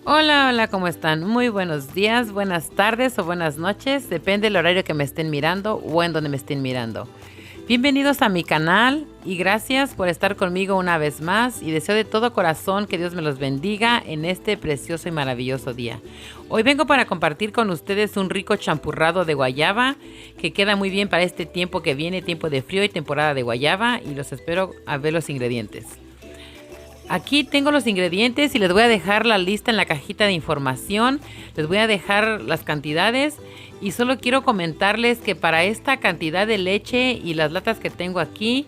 Hola, hola, ¿cómo están? Muy buenos días, buenas tardes o buenas noches, depende del horario que me estén mirando o en donde me estén mirando. Bienvenidos a mi canal y gracias por estar conmigo una vez más y deseo de todo corazón que Dios me los bendiga en este precioso y maravilloso día. Hoy vengo para compartir con ustedes un rico champurrado de guayaba que queda muy bien para este tiempo que viene, tiempo de frío y temporada de guayaba, y los espero a ver los ingredientes. Aquí tengo los ingredientes y les voy a dejar la lista en la cajita de información. Les voy a dejar las cantidades y solo quiero comentarles que para esta cantidad de leche y las latas que tengo aquí,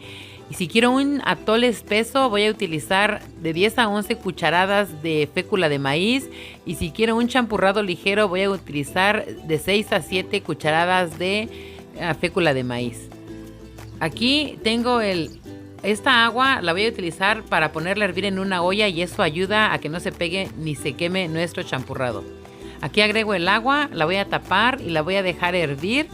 y si quiero un atole espeso, voy a utilizar de 10 a 11 cucharadas de fécula de maíz, y si quiero un champurrado ligero, voy a utilizar de 6 a 7 cucharadas de fécula de maíz. Aquí tengo esta agua la voy a utilizar para ponerla a hervir en una olla, y eso ayuda a que no se pegue ni se queme nuestro champurrado. Aquí agrego el agua, la voy a tapar y la voy a dejar hervir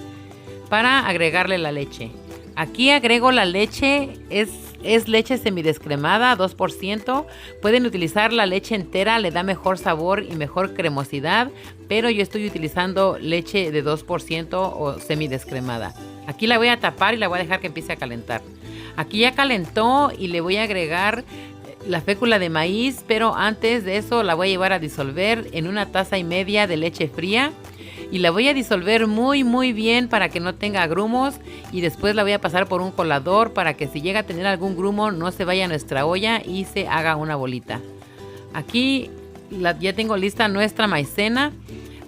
para agregarle la leche. Aquí agrego la leche, es leche semidescremada, 2%. Pueden utilizar la leche entera, le da mejor sabor y mejor cremosidad, pero yo estoy utilizando leche de 2% o semidescremada. Aquí la voy a tapar y la voy a dejar que empiece a calentar. Aquí ya calentó y le voy a agregar la fécula de maíz, pero antes de eso la voy a llevar a disolver en una taza y media de leche fría. Y la voy a disolver muy bien para que no tenga grumos, y después la voy a pasar por un colador para que si llega a tener algún grumo no se vaya a nuestra olla y se haga una bolita. Aquí ya tengo lista nuestra maicena.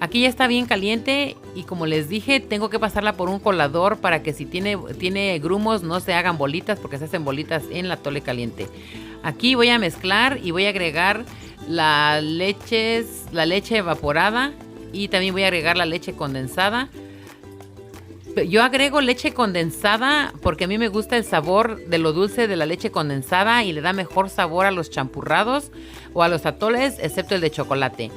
Aquí ya está bien caliente y, como les dije, tengo que pasarla por un colador para que si tiene grumos no se hagan bolitas, porque se hacen bolitas en la tole caliente. Aquí voy a mezclar y voy a agregar la leche evaporada, y también voy a agregar la leche condensada. Yo agrego leche condensada porque a mí me gusta el sabor de lo dulce de la leche condensada y le da mejor sabor a los champurrados o a los atoles, excepto el de chocolate.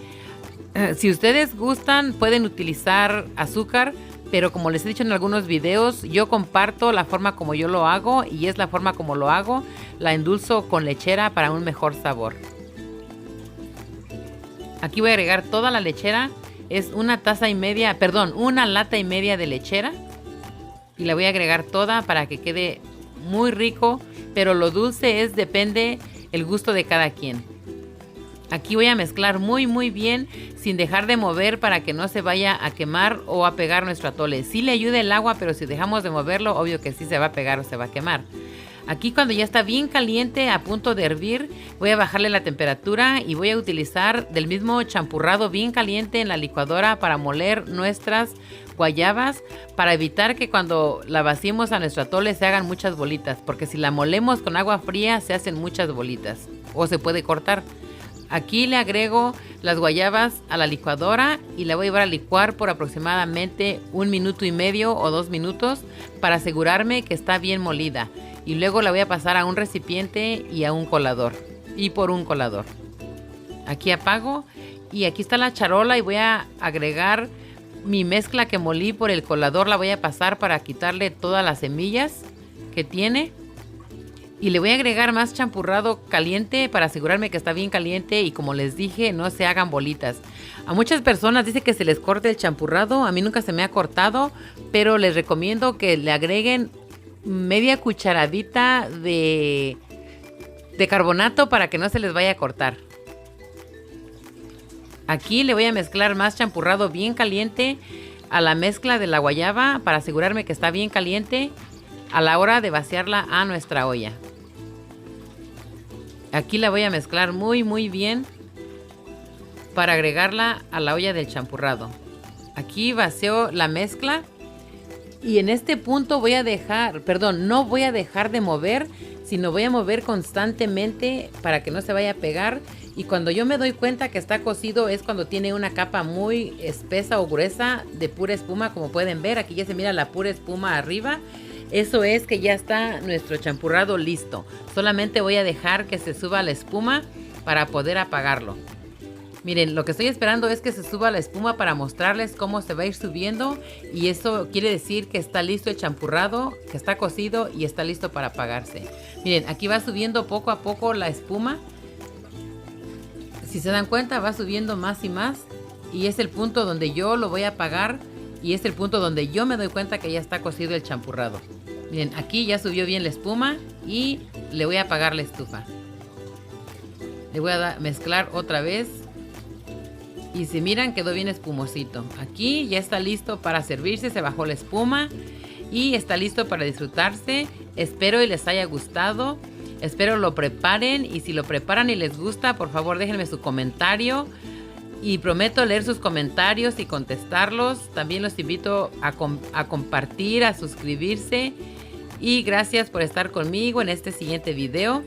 Si ustedes gustan, pueden utilizar azúcar, pero como les he dicho en algunos videos, yo comparto la forma como yo lo hago, y es la forma como lo hago. La endulzo con lechera para un mejor sabor. Aquí voy a agregar toda la lechera. Es una lata y media de lechera, y la voy a agregar toda para que quede muy rico, pero lo dulce depende el gusto de cada quien. Aquí voy a mezclar muy bien sin dejar de mover para que no se vaya a quemar o a pegar nuestro atole. Sí le ayuda el agua, pero si dejamos de moverlo, obvio que sí se va a pegar o se va a quemar. Aquí, cuando ya está bien caliente, a punto de hervir, voy a bajarle la temperatura y voy a utilizar del mismo champurrado bien caliente en la licuadora para moler nuestras guayabas, para evitar que cuando la vaciemos a nuestro atole se hagan muchas bolitas, porque si la molemos con agua fría se hacen muchas bolitas o se puede cortar. Aquí le agrego las guayabas a la licuadora y la voy a llevar a licuar por aproximadamente 1 minuto y medio o 2 minutos para asegurarme que está bien molida. Y luego la voy a pasar a un recipiente y a un colador. Y por un colador. Aquí apago y aquí está la charola, y voy a agregar mi mezcla que molí por el colador. La voy a pasar para quitarle todas las semillas que tiene. Y le voy a agregar más champurrado caliente para asegurarme que está bien caliente y, como les dije, no se hagan bolitas. A muchas personas dice que se les corte el champurrado. A mí nunca se me ha cortado, pero les recomiendo que le agreguen media cucharadita de carbonato para que no se les vaya a cortar. Aquí le voy a mezclar más champurrado bien caliente a la mezcla de la guayaba para asegurarme que está bien caliente a la hora de vaciarla a nuestra olla. Aquí la voy a mezclar muy bien para agregarla a la olla del champurrado. Aquí vacío la mezcla y en este punto no voy a dejar de mover, sino voy a mover constantemente para que no se vaya a pegar. Y cuando yo me doy cuenta que está cocido es cuando tiene una capa muy espesa o gruesa de pura espuma, como pueden ver. Aquí ya se mira la pura espuma arriba. Eso es que ya está nuestro champurrado listo. Solamente voy a dejar que se suba la espuma para poder apagarlo. Miren, lo que estoy esperando es que se suba la espuma para mostrarles cómo se va a ir subiendo, y eso quiere decir que está listo el champurrado, que está cocido y está listo para apagarse. Miren, aquí va subiendo poco a poco la espuma. Si se dan cuenta, va subiendo más y más. Y es el punto donde yo lo voy a apagar. Y es el punto donde yo me doy cuenta que ya está cocido el champurrado. Miren, aquí ya subió bien la espuma. Y le voy a apagar la estufa. Le voy a mezclar otra vez. Y si miran, quedó bien espumosito. Aquí ya está listo para servirse. Se bajó la espuma. Y está listo para disfrutarse. Espero y les haya gustado. Espero lo preparen. Y si lo preparan y les gusta, por favor déjenme su comentario. Y prometo leer sus comentarios y contestarlos. También los invito a compartir, a suscribirse. Y gracias por estar conmigo en este siguiente video.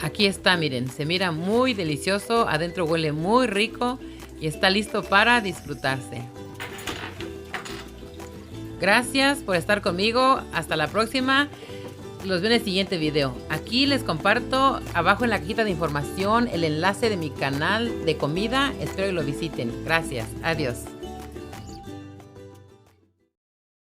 Aquí está, miren, se mira muy delicioso, adentro huele muy rico y está listo para disfrutarse. Gracias por estar conmigo, hasta la próxima, los veo en el siguiente video. Aquí les comparto abajo en la cajita de información el enlace de mi canal de comida, espero que lo visiten. Gracias, adiós.